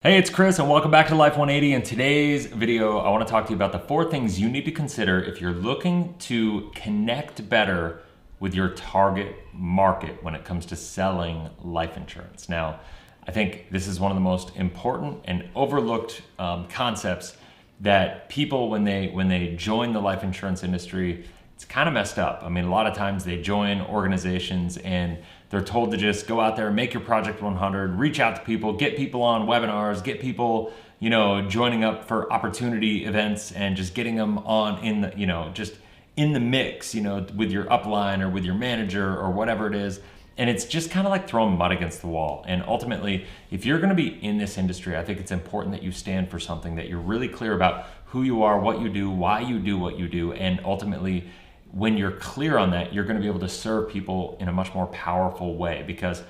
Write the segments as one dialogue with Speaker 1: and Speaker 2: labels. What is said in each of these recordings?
Speaker 1: Hey, it's Chris and welcome back to Life 180. In today's video, I want to talk to you about the 4 things you need to consider if you're looking to connect better with your target market when it comes to selling life insurance. Now, I think this is one of the most important and overlooked concepts that people, when they join the life insurance industry, it's kind of messed up. I mean, a lot of times they join organizations and they're told to just go out there, make your project 100, reach out to people, get people on webinars, get people, joining up for opportunity events and just getting them on in the, just in the mix, with your upline or with your manager or whatever it is. And it's just kind of like throwing mud against the wall. And ultimately, if you're going to be in this industry, I think it's important that you stand for something, that you're really clear about who you are, what you do, why you do what you do, and ultimately, when you're clear on that, you're going to be able to serve people in a much more powerful way. Because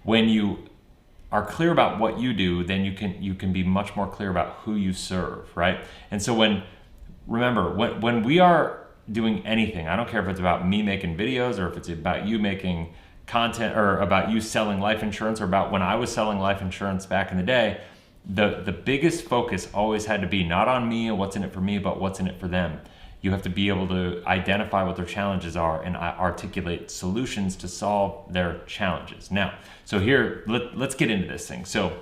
Speaker 1: when you are clear about what you do, then you can be much more clear about who you serve, right? And so when we are doing anything, I don't care if it's about me making videos or if it's about you making content or about you selling life insurance or about when I was selling life insurance back in the day, the biggest focus always had to be not on me and what's in it for me, but what's in it for them. You have to be able to identify what their challenges are and articulate solutions to solve their challenges. Now, so here, let's get into this thing. So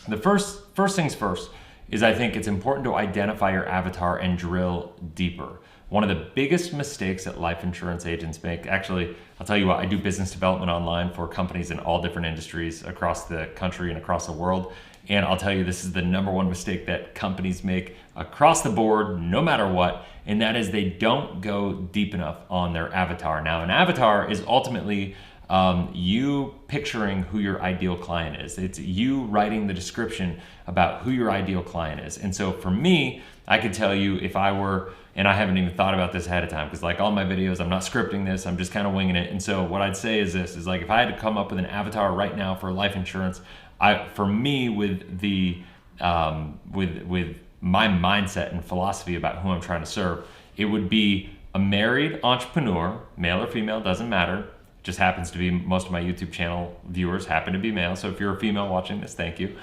Speaker 1: the first things first is I think it's important to identify your avatar and drill deeper. One of the biggest mistakes that life insurance agents make, actually, I'll tell you what, I do business development online for companies in all different industries across the country and across the world. And I'll tell you, this is the number one mistake that companies make across the board, no matter what, and that is they don't go deep enough on their avatar. Now, an avatar is ultimately you picturing who your ideal client is. It's you writing the description about who your ideal client is. And so for me, I could tell you if I were, and I haven't even thought about this ahead of time, because like all my videos, I'm not scripting this, I'm just kind of winging it. And so what I'd say is this, is like if I had to come up with an avatar right now for life insurance, for me with the with my mindset and philosophy about who I'm trying to serve, it would be a married entrepreneur, male or female, doesn't matter. Just happens to be most of my YouTube channel viewers happen to be male. So if you're a female watching this, thank you.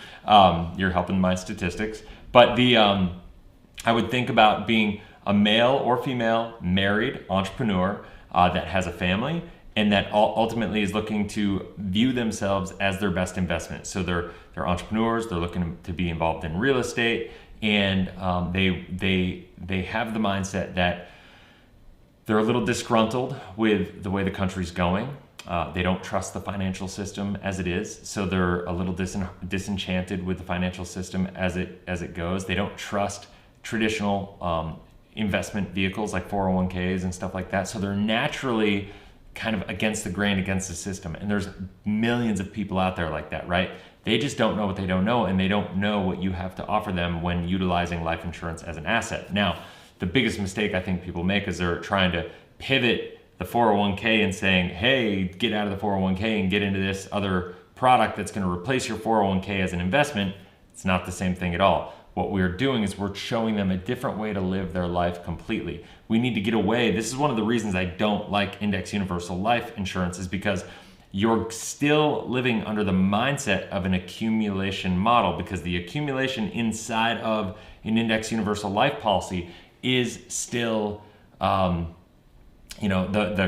Speaker 1: You're helping my statistics. But I would think about being a male or female married entrepreneur that has a family and that ultimately is looking to view themselves as their best investment. So they're entrepreneurs, they're looking to be involved in real estate, and they have the mindset that they're a little disgruntled with the way the country's going. They don't trust the financial system as it is, so they're a little disenchanted with the financial system as it goes. They don't trust traditional investment vehicles like 401ks and stuff like that. So they're naturally kind of against the grain, against the system. And there's millions of people out there like that, right? They just don't know what they don't know, and they don't know what you have to offer them when utilizing life insurance as an asset. Now, the biggest mistake I think people make is they're trying to pivot the 401k and saying, hey, get out of the 401k and get into this other product that's going to replace your 401k as an investment. It's not the same thing at all. What we're doing is we're showing them a different way to live their life completely. We need to get away. This is one of the reasons I don't like index universal life insurance, is because you're still living under the mindset of an accumulation model, because the accumulation inside of an index universal life policy is still, the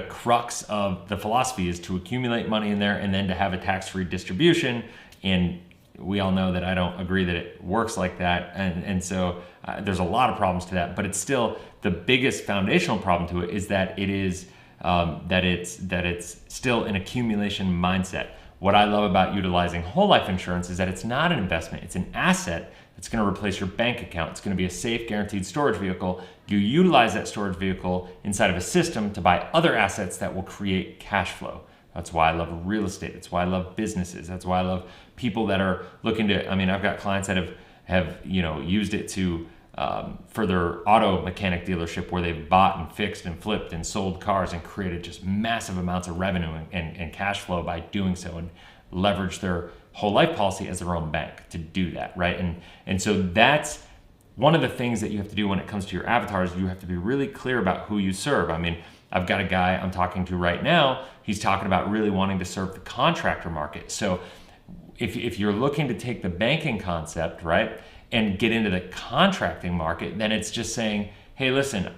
Speaker 1: crux of the philosophy is to accumulate money in there and then to have a tax-free distribution. And we all know that I don't agree that it works like that. And so there's a lot of problems to that, but it's still the biggest foundational problem to it is that it is, that it's still an accumulation mindset. What I love about utilizing whole life insurance is that it's not an investment, it's an asset that's going to replace your bank account. It's going to be a safe, guaranteed storage vehicle. You utilize that storage vehicle inside of a system to buy other assets that will create cash flow. That's why I love real estate. That's why I love businesses. That's why I love people that are looking to, I've got clients that have used it to for their auto mechanic dealership, where they've bought and fixed and flipped and sold cars and created just massive amounts of revenue and cash flow by doing so, and leverage their whole life policy as their own bank to do that, right? And so that's one of the things that you have to do when it comes to your avatars. You have to be really clear about who you serve. I've got a guy I'm talking to right now. He's talking about really wanting to serve the contractor market. So if you're looking to take the banking concept, right, and get into the contracting market, then it's just saying, hey, listen,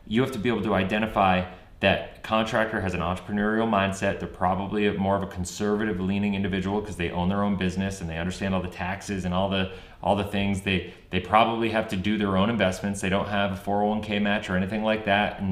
Speaker 1: you have to be able to identify that contractor has an entrepreneurial mindset. They're probably more of a conservative leaning individual because they own their own business and they understand all the taxes and all the things. They probably have to do their own investments. They don't have a 401k match or anything like that.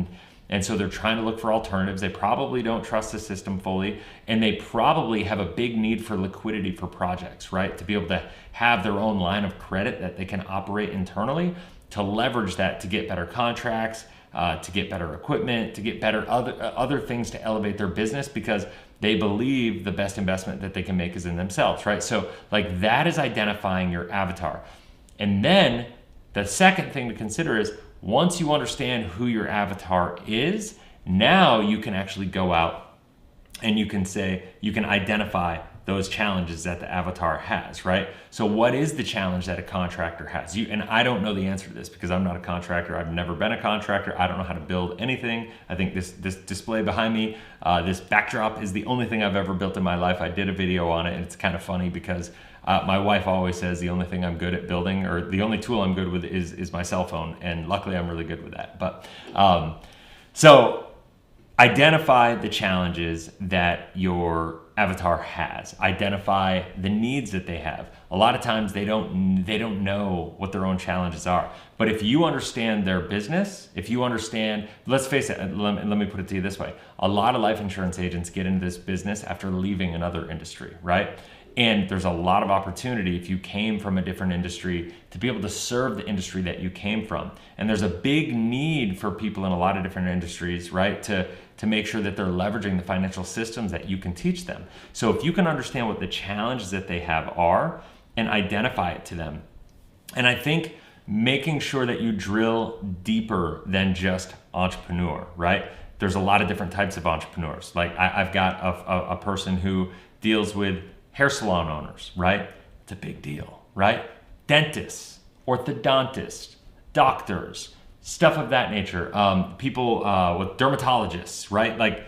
Speaker 1: And so they're trying to look for alternatives. They probably don't trust the system fully, and they probably have a big need for liquidity for projects, right? To be able to have their own line of credit that they can operate internally to leverage that to get better contracts, to get better equipment, to get better other things to elevate their business, because they believe the best investment that they can make is in themselves, right? So like that is identifying your avatar. And then the second thing to consider is, once you understand who your avatar is, now you can actually go out and you can identify those challenges that the avatar has, right? So what is the challenge that a contractor has? And I don't know the answer to this because I'm not a contractor. I've never been a contractor. I don't know how to build anything. I think this display behind me, this backdrop, is the only thing I've ever built in my life. I did a video on it, and it's kind of funny because my wife always says the only thing I'm good at building, or the only tool I'm good with, is my cell phone, and luckily I'm really good with that. But so identify the challenges that your avatar has. Identify the needs that they have. A lot of times they don't know what their own challenges are. But if you understand their business, if you understand, let's face it, let me put it to you this way. A lot of life insurance agents get into this business after leaving another industry, right? And there's a lot of opportunity if you came from a different industry to be able to serve the industry that you came from. And there's a big need for people in a lot of different industries, right, to make sure that they're leveraging the financial systems that you can teach them. So if you can understand what the challenges that they have are and identify it to them, and I think making sure that you drill deeper than just entrepreneur, right? There's a lot of different types of entrepreneurs. Like I've got a person who deals with hair salon owners, right? It's a big deal, right? Dentists, orthodontists, doctors, stuff of that nature. People with dermatologists, right? Like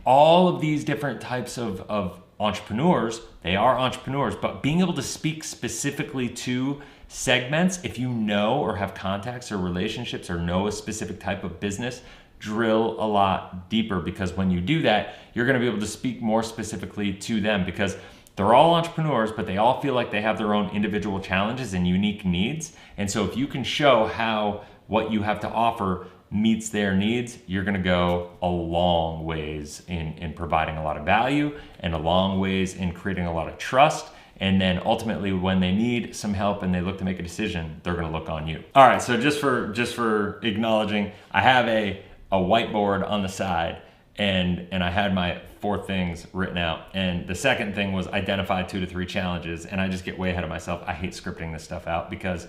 Speaker 1: all of these different types of entrepreneurs, they are entrepreneurs, but being able to speak specifically to segments, if you know or have contacts or relationships or know a specific type of business, drill a lot deeper, because when you do that, you're going to be able to speak more specifically to them, because they're all entrepreneurs, but they all feel like they have their own individual challenges and unique needs. And so if you can show how what you have to offer meets their needs, you're gonna go a long ways in providing a lot of value, and a long ways in creating a lot of trust. And then ultimately when they need some help and they look to make a decision, they're gonna look on you. All right, so just for acknowledging, I have a whiteboard on the side, and I had my 4 things written out. And the second thing was identify 2 to 3 challenges. And I just get way ahead of myself. I hate scripting this stuff out, because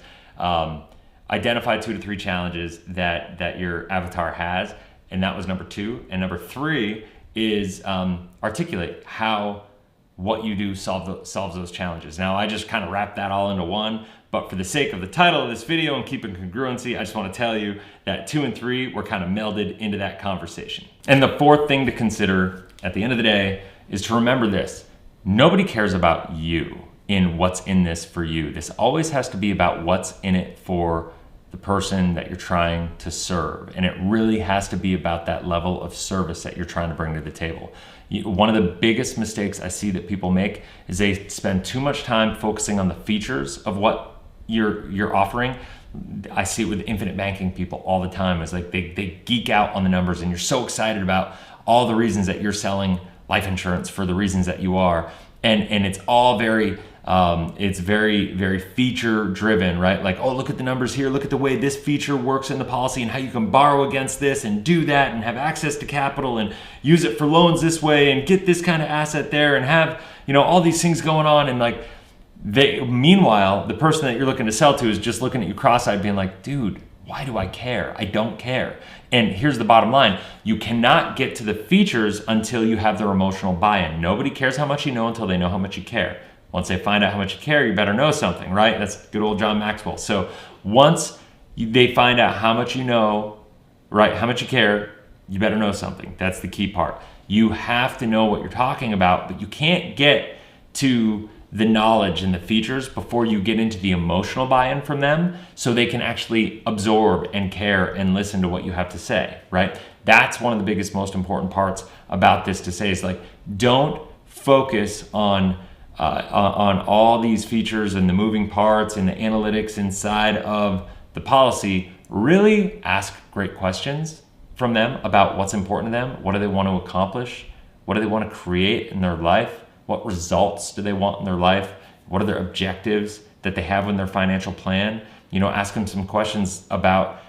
Speaker 1: identify 2 to 3 challenges that your avatar has. And that was number 2. And number 3 is articulate how what you do solves those challenges. Now, I just kind of wrapped that all into one, but for the sake of the title of this video and keeping congruency, I just want to tell you that 2 and 3 were kind of melded into that conversation. And the 4th thing to consider at the end of the day is to remember this: nobody cares about you in what's in this for you. This always has to be about what's in it for the person that you're trying to serve. And it really has to be about that level of service that you're trying to bring to the table. One of the biggest mistakes I see that people make is they spend too much time focusing on the features of what you're offering. I see it with infinite banking people all the time. It's like they geek out on the numbers, and you're so excited about all the reasons that you're selling life insurance for the reasons that you are. And it's all very, it's very feature driven, right? Like, oh, look at the numbers here. Look at the way this feature works in the policy, and how you can borrow against this and do that and have access to capital and use it for loans this way and get this kind of asset there and have, all these things going on. And like, meanwhile, the person that you're looking to sell to is just looking at you cross-eyed being like, dude, why do I care? I don't care. And here's the bottom line: you cannot get to the features until you have their emotional buy-in. Nobody cares how much you know until they know how much you care. Once they find out how much you care, you better know something, right? That's good old John Maxwell. So once they find out how much you know, right, how much you care, you better know something. That's the key part. You have to know what you're talking about, but you can't get to the knowledge and the features before you get into the emotional buy-in from them, so they can actually absorb and care and listen to what you have to say, right? That's one of the biggest, most important parts about this to say is like, don't focus on all these features and the moving parts and the analytics inside of the policy. Really ask great questions from them about what's important to them. What do they want to accomplish? What do they want to create in their life? What results do they want in their life? What are their objectives that they have in their financial plan? You know, ask them some questions about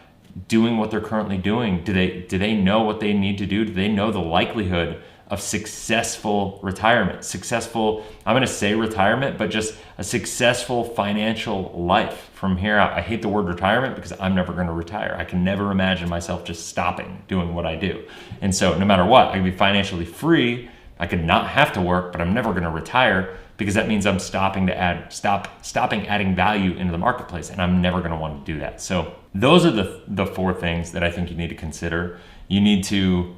Speaker 1: doing what they're currently doing. Do they know what they need to do? Do they know the likelihood of successful retirement? Successful, I'm going to say retirement, but just a successful financial life from here out. I hate the word retirement because I'm never going to retire. I can never imagine myself just stopping doing what I do. And so no matter what, I can be financially free. I could not have to work, but I'm never going to retire because that means I'm stopping adding value into the marketplace, and I'm never going to want to do that. So those are the 4 things that I think you need to consider. You need to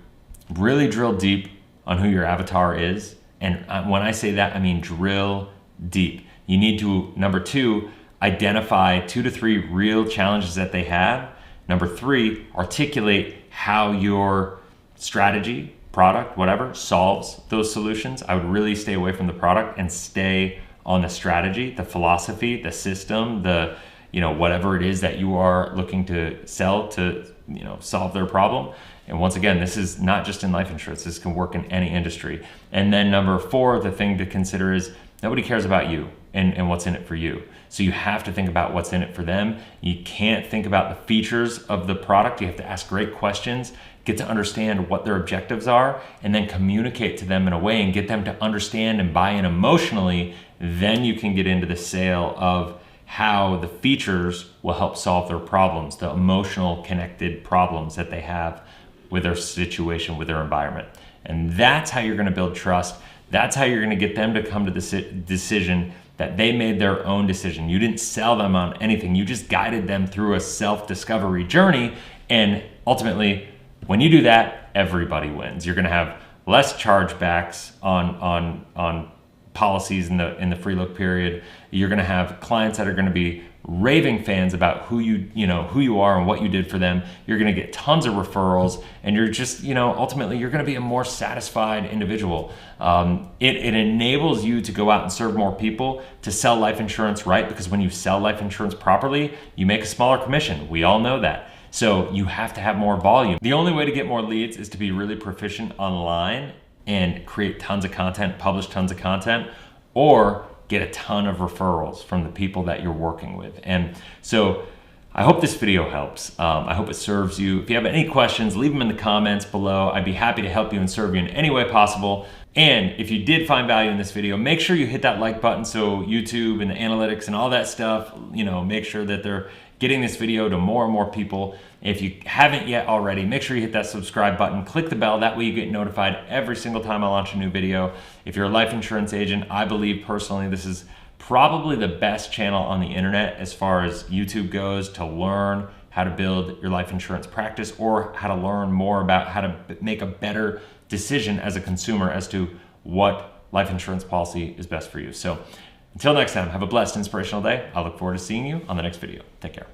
Speaker 1: really drill deep on who your avatar is. And when I say that, I mean drill deep. You need to, number 2, identify 2 to 3 real challenges that they have. Number 3, articulate how your strategy, product, whatever, solves those solutions. I would really stay away from the product and stay on the strategy, the philosophy, the system, the, you know, whatever it is that you are looking to sell to, you know, solve their problem. And once again, this is not just in life insurance. This can work in any industry. And then number 4, the thing to consider is nobody cares about you and what's in it for you. So you have to think about what's in it for them. You can't think about the features of the product. You have to ask great questions, get to understand what their objectives are, and then communicate to them in a way and get them to understand and buy in emotionally. Then you can get into the sale of how the features will help solve their problems, the emotional connected problems that they have with their situation, with their environment. And that's how you're going to build trust. That's how you're going to get them to come to the decision that they made their own decision. You didn't sell them on anything. You just guided them through a self-discovery journey. And ultimately, when you do that, everybody wins. You're going to have less chargebacks on policies in the free look period. You're going to have clients that are going to be raving fans about who you are and what you did for them. You're going to get tons of referrals, and you're just, ultimately you're going to be a more satisfied individual. It enables you to go out and serve more people, to sell life insurance right, because when you sell life insurance properly, you make a smaller commission. We all know that. So you have to have more volume. The only way to get more leads is to be really proficient online and create tons of content, publish tons of content, or get a ton of referrals from the people that you're working with. And so I hope this video helps. I hope it serves you. If you have any questions, leave them in the comments below. I'd be happy to help you and serve you in any way possible. And if you did find value in this video, make sure you hit that like button so YouTube and the analytics and all that stuff, make sure that they're getting this video to more and more people. If you haven't yet already, make sure you hit that subscribe button, click the bell, that way you get notified every single time I launch a new video. If you're a life insurance agent, I believe personally this is probably the best channel on the internet as far as YouTube goes to learn how to build your life insurance practice, or how to learn more about how to make a better decision as a consumer as to what life insurance policy is best for you. So until next time, have a blessed, inspirational day. I look forward to seeing you on the next video. Take care.